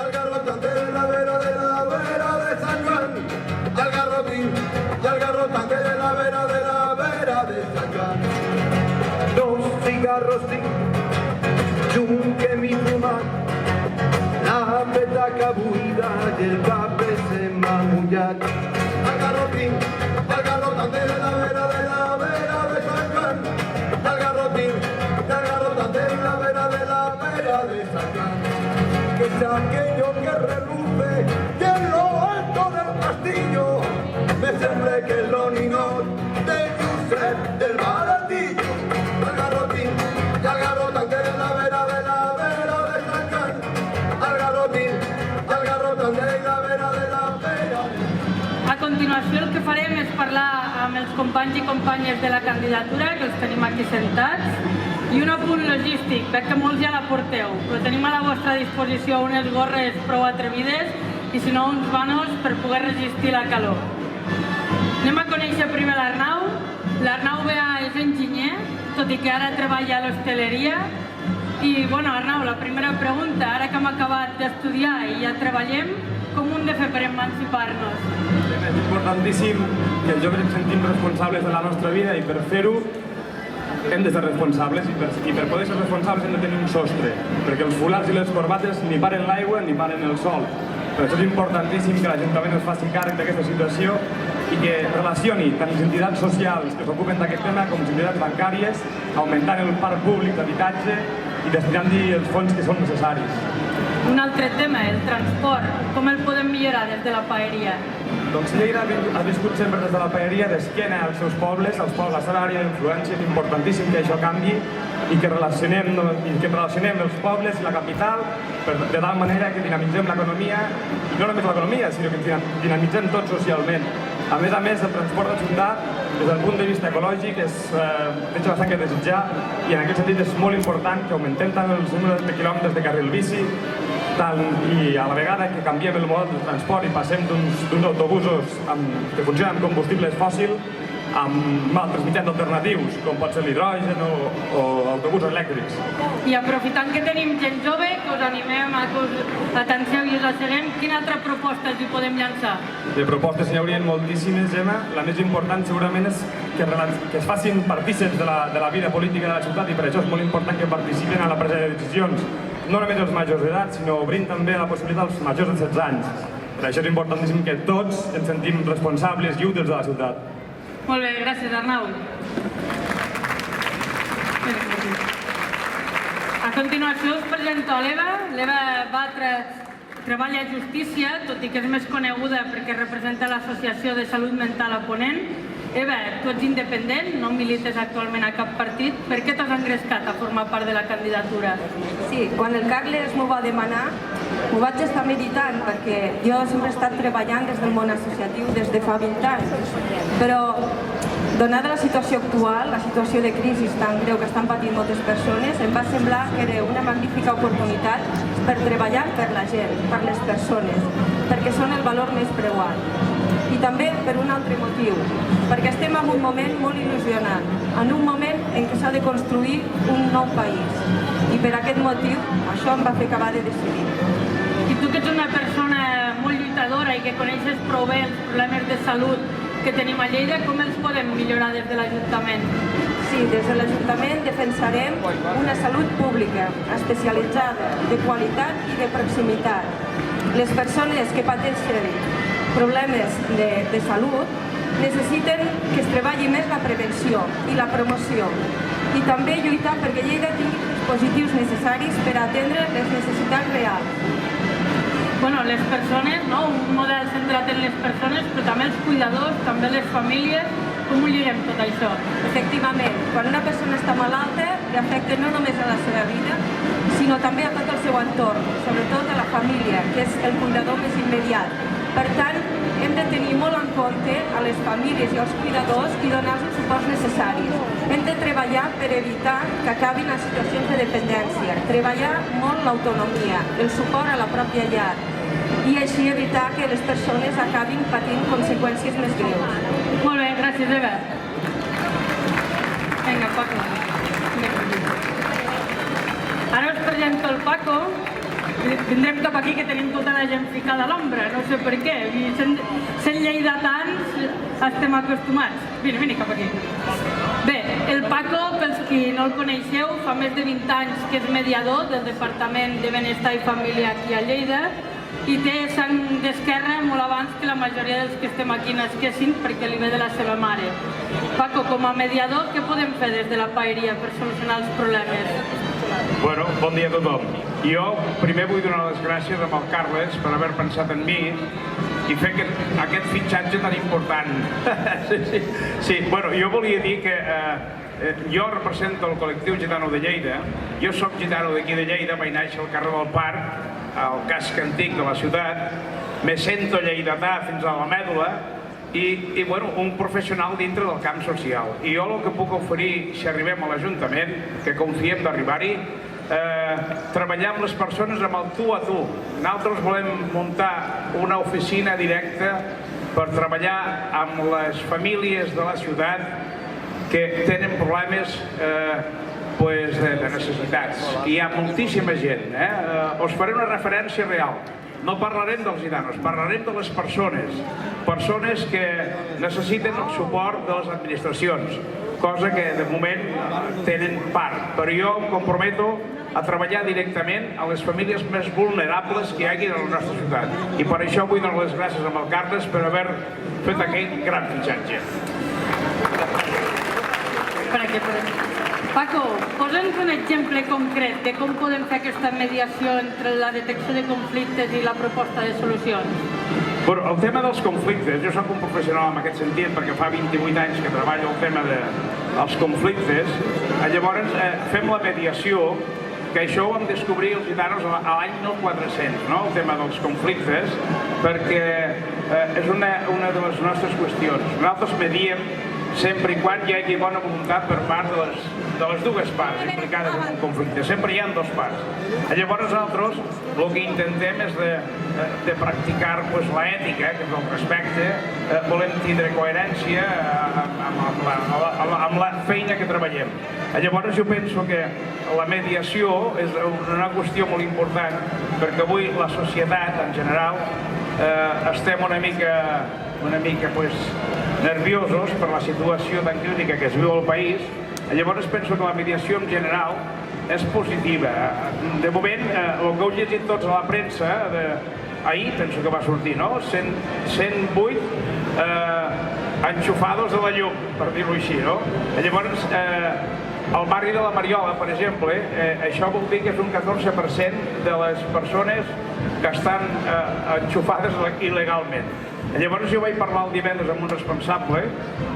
al garrotán de la vera de San Juan, y al garrotín, y al garrotán de la vera de San Juan. Dos cigarros tinc, un que m'hi fumat, la petaca buida i el cap se m'ha mullat. Al garrotín de la vera de San Juan, al garrotín de la vera de San Juan, que es aquello que reluce y en lo alto del castillo me sembré que es lo ninot de Josep del Baratillo. Al garrotín de la vera de San Juan, al garrotín de la vera de A continuació el que farem és parlar amb els companys i companyes de la candidatura, que els tenim aquí sentats, i un apunt logístic. Veig que molts ja la porteu, però tenim a la vostra disposició unes gorres prou atrevides i si no uns vanos per poder resistir la calor. Anem a conèixer primer l'Arnau. L'Arnau Bea és enginyer, tot i que ara treballa a l'hostaleria. I, bueno, Arnau, la primera pregunta, ara que hem acabat d'estudiar i ja treballem, com ho hem de fer per emancipar-nos? És importantíssim que els joves ens sentim responsables de la nostra vida i per fer-ho hem de ser responsables i per poder ser responsables hem de tenir un sostre, perquè els fulars i les corbates ni paren l'aigua ni paren el sol. Per això és importantíssim que l'Ajuntament es faci càrrec d'aquesta situació i que relacioni tant les entitats socials que s'ocupen d'aquest tema com les entitats bancàries, augmentant el parc públic d'habitatge i destinant-hi els fons que són necessaris. Un altre tema, el transport. Com el podem millorar des de la paeria? Doncs Lleida ha viscut sempre des de la paeria d'esquena als seus pobles, la seva àrea d'influència. És importantíssim que això canvi i que relacionem els pobles i la capital de tal manera que dinamitzem l'economia, i no només l'economia, sinó que dinamitzem tot socialment. A més, el transport de ciutat, des del punt de vista ecològic, deixa bastant que desitjar i en aquest sentit és molt important que augmentem tant els números de quilòmetres de carril bici i a la vegada que canviem el model de transport i passem d'uns autobusos que funcionen amb combustibles fòssils amb altres mitjans alternatius, com pot ser l'hidrogen o autobusos elèctrics. I aprofitant que tenim gent jove, que us animem a que us atencieu i us asseguem, quina altra proposta hi podem llançar? De propostes n'hi haurien moltíssimes, Gemma. La més important segurament és que es facin partíceps de la vida política de la ciutat i per això és molt important que participin a la presa de decisions, no només els majors d'edat, sinó obrint també la possibilitat als majors de 16 anys. Per això és importantíssim que tots ens sentim responsables i útils de la ciutat. Molt bé, gràcies, Arnau. A continuació us presento l'Eva. L'Eva treballa a Justícia, tot i que és més coneguda perquè representa l'Associació de Salut Mental a Ponent. Eva, tu ets independent, no milites actualment a cap partit. Per què t'has engrescat a formar part de la candidatura? Sí, quan el Carles m'ho va demanar, m'ho vaig estar meditant, perquè jo sempre he estat treballant des del món associatiu des de fa 20 anys. Però, donada la situació actual, la situació de crisi tan greu que estan patint moltes persones, em va semblar que era una magnífica oportunitat per treballar per la gent, per les persones, perquè són el valor més preuat. I també per un altre motiu, perquè estem en un moment molt il·lusionant, en un moment en què s'ha de construir un nou país. I per aquest motiu, això em va fer acabar de decidir. I tu que ets una persona molt lluitadora i que coneixes prou bé els problemes de salut que tenim a Lleida, com els podem millorar des de l'Ajuntament? Sí, des de l'Ajuntament defensarem una salut pública, especialitzada, de qualitat i de proximitat. Les persones que pateixen problemes de salut necessiten que es treballi més la prevenció i la promoció i també lluitar perquè Lleida tingui dispositius necessaris per atendre les necessitats reals. Bueno, les persones, un model centrat en les persones, però també els cuidadors, també les famílies. Com ho lliguem tot això? Efectivament, quan una persona està malalta, li afecta no només a la seva vida, sinó també a tot el seu entorn, sobretot a la família, que és el cuidador més immediat. Per tant, hem de tenir molt en compte a les famílies i als cuidadors i donar-los els suports necessaris. Hem de treballar per evitar que acabin en situacions de dependència, treballar molt l'autonomia, el suport a la pròpia llar i així evitar que les persones acabin patint conseqüències més greus. Molt bé, gràcies, Eva. Vinga, Paco. Ara us presento el Paco. Vindrem cap aquí que tenim tota la gent ficada a l'ombra, no sé per què. Sent lleidatans estem acostumats. Vine cap aquí. Bé, el Paco, pels qui no el coneixeu, fa més de 20 anys que és mediador del Departament de Benestar i Família aquí a Lleida i té sang d'esquerra molt abans que la majoria dels que estem aquí nasquessin perquè li ve de la seva mare. Paco, com a mediador, què podem fer des de la paeria per solucionar els problemes? Bueno, bon dia a tothom. Jo primer vull donar les gràcies al Carles per haver pensat en mi i fer aquest fitxatge tan important. Sí, bueno, jo volia dir que jo represento el col·lectiu gitano de Lleida. Jo soc gitano d'aquí de Lleida, vaig néixer al carrer del Parc, al casc antic de la ciutat, me sento lleidatà fins a la mèdula i bueno, un professional dintre del camp social. I jo el que puc oferir, si arribem a l'Ajuntament, que confiem d'arribar-hi, treballar amb les persones amb el tu a tu. Nosaltres volem muntar una oficina directa per treballar amb les famílies de la ciutat que tenen problemes de necessitats. Hi ha moltíssima gent. Us faré una referència real. No parlarem dels gitanos, parlarem de les persones que necessiten el suport de les administracions, cosa que de moment tenen part. Però jo em comprometo a treballar directament a les famílies més vulnerables que hi hagi a la nostra ciutat. I per això vull donar les gràcies al Carles per haver fet aquell gran fitxatge. Paco, posa'ns un exemple concret de com podem fer aquesta mediació entre la detecció de conflictes i la proposta de solucions. Bueno, el tema dels conflictes, jo soc un professional en aquest sentit perquè fa 28 anys que treballo el tema dels conflictes. Llavors fem la mediació, que això ho vam descobrir els gitanos a l'any 1400, no? El tema dels conflictes, perquè és una de les nostres qüestions. Nosaltres mediem sempre i quan hi hagi bona voluntat per part de les dues parts implicades en un conflicte. Sempre hi ha dues parts. Llavors nosaltres el que intentem és de practicar l'ètica, que és el respecte, volem tindre coherència amb la feina que treballem. Llavors jo penso que la mediació és una qüestió molt important perquè avui la societat en general estem una mica nerviosos per la situació tan crítica que es viu al país. Llavors penso que la mediació en general és positiva. De moment, el que heu llegit tots a la premsa, ahir penso que va sortir, no? 108 enxufados de la llum, per dir-ho així, no? Llavors, al barri de la Mariola, per exemple, això vol dir que és un 14% de les persones que estan enxufades il·legalment. Llavors jo vaig parlar el divendres amb un responsable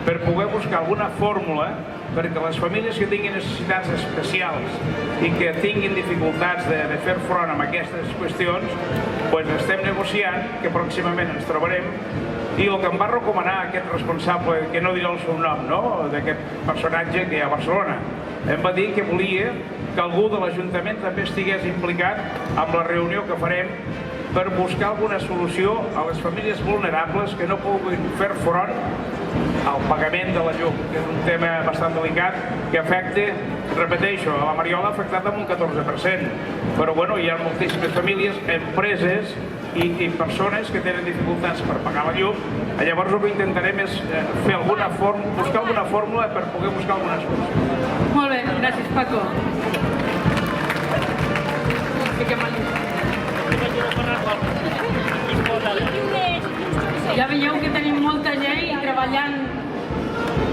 per poder buscar alguna fórmula perquè les famílies que tinguin necessitats especials i que tinguin dificultats de fer front a aquestes qüestions, doncs estem negociant, que pròximament ens trobarem, i el que em va recomanar aquest responsable, que no diré el seu nom, no?, d'aquest personatge que hi ha a Barcelona, em va dir que volia que algú de l'Ajuntament també estigués implicat amb la reunió que farem per buscar alguna solució a les famílies vulnerables que no puguin fer front al pagament de la llum, que és un tema bastant delicat que afecta, repeteixo, a la Mariola ha afectat amb un 14%, però bueno, hi ha moltíssimes famílies, empreses i persones que tenen dificultats per pagar la llum. Llavors el que intentarem és buscar alguna fórmula per poder buscar alguna solució. Molt bé, gràcies Paco. Ja veieu que tenim molta gent i treballant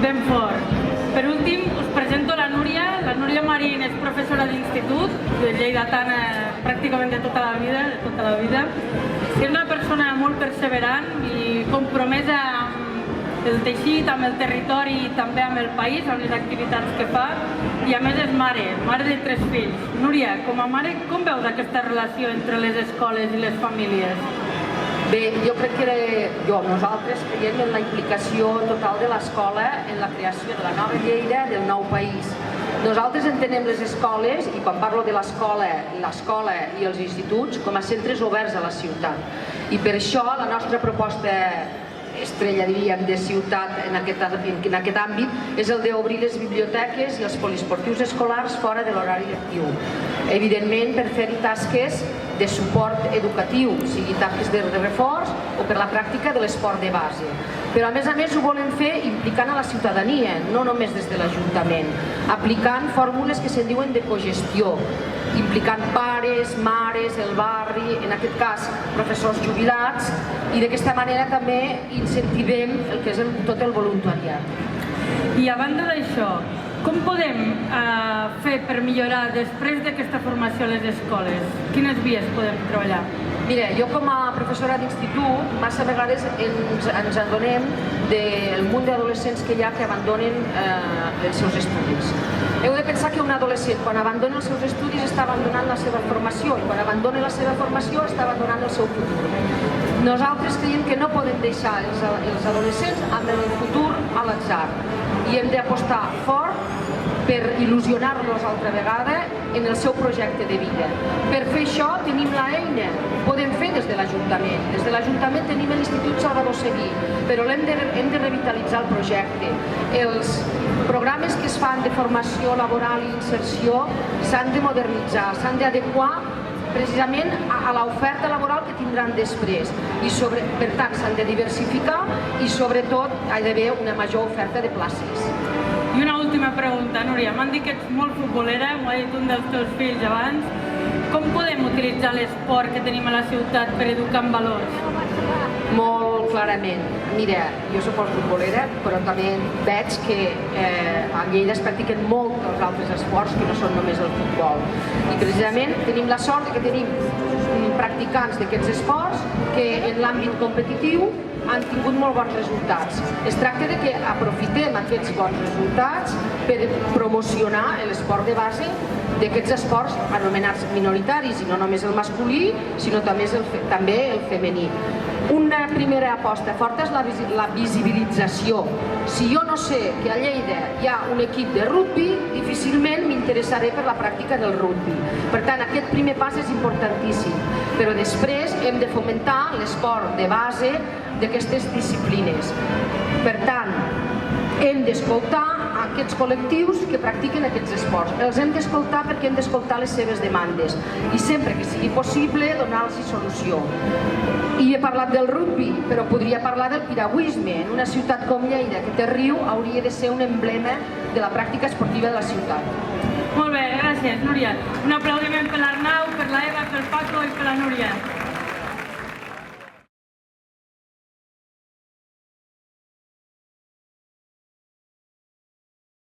ben fort. Per últim, us presento la Núria. La Núria Marín és professora d'institut, de lleidatana pràcticament de tota la vida. És una persona molt perseverant i compromesa amb el teixit, amb el territori i també amb el país, amb les activitats que fa. I a més és mare de 3 fills. Núria, com a mare, com veus aquesta relació entre les escoles i les famílies? Bé, jo crec que nosaltres creiem en la implicació total de l'escola en la creació de la nova Lleida, del nou país. Nosaltres entenem les escoles, i quan parlo de l'escola i els instituts, com a centres oberts a la ciutat. I per això la nostra proposta estrella, diríem, de ciutat en aquest àmbit és el d'obrir les biblioteques i els poliesportius escolars fora de l'horari lectiu. Evidentment, per fer-hi tasques de suport educatiu, sigui tasques de reforç o per la pràctica de l'esport de base. Però a més ho volen fer implicant a la ciutadania, no només des de l'Ajuntament, aplicant fórmules que se'n diuen de cogestió, implicant pares, mares, el barri, en aquest cas professors jubilats, i d'aquesta manera també incentivem el que és tot el voluntariat. I a banda d'això, com podem fer per millorar després d'aquesta formació a les escoles? Quines vies podem treballar? Mira, jo com a professora d'institut, massa vegades ens adonem del munt d'adolescents que hi ha que abandonen els seus estudis. Heu de pensar que un adolescent, quan abandona els seus estudis, està abandonant la seva formació, i quan abandona la seva formació, està abandonant el seu futur. Nosaltres creiem que no podem deixar els adolescents amb el futur a l'atzar, i hem d'apostar fort per il·lusionar-los altra vegada en el seu projecte de vida. Per fer això tenim l'eina, ho podem fer des de l'Ajuntament. Des de l'Ajuntament tenim l'Institut Salvador Seguí, però hem de revitalitzar el projecte. Els programes que es fan de formació laboral i inserció s'han de modernitzar, s'han d'adequar precisament a l'oferta laboral que tindran després. Per tant, s'han de diversificar i sobretot hi ha d'haver una major oferta de places. I una última pregunta, Núria. M'han dit que ets molt futbolera, m'ho ha dit un dels teus fills abans. Com podem utilitzar l'esport que tenim a la ciutat per educar en valors? Molt clarament. Mira, jo soc futbolera, però també veig que a Lleida es practiquen molts dels altres esports que no són només el futbol. I precisament tenim la sort que tenim practicants d'aquests esports que en l'àmbit competitiu han tingut molt bons resultats. Es tracta de que aprofitem aquests bons resultats per promocionar l'esport de base d'aquests esports anomenats minoritaris, i no només el masculí, sinó també el femení. Una primera aposta forta és la visibilització. Si jo no sé que a Lleida hi ha un equip de rugbi, difícilment m'interessaré per la pràctica del rugbi. Per tant, aquest primer pas és importantíssim, però després hem de fomentar l'esport de base d'aquestes disciplines. Per tant, hem d'escoltar aquests col·lectius que practiquen aquests esports. Els hem d'escoltar perquè hem d'escoltar les seves demandes i sempre que sigui possible donar-los solució. I he parlat del rugbi, però podria parlar del piragüisme. En una ciutat com Lleida, que té riu, hauria de ser un emblema de la pràctica esportiva de la ciutat. Molt bé, gràcies, Núria. Un aplaudiment per l'Arnau, per l'Eva, pel Paco i per la Núria.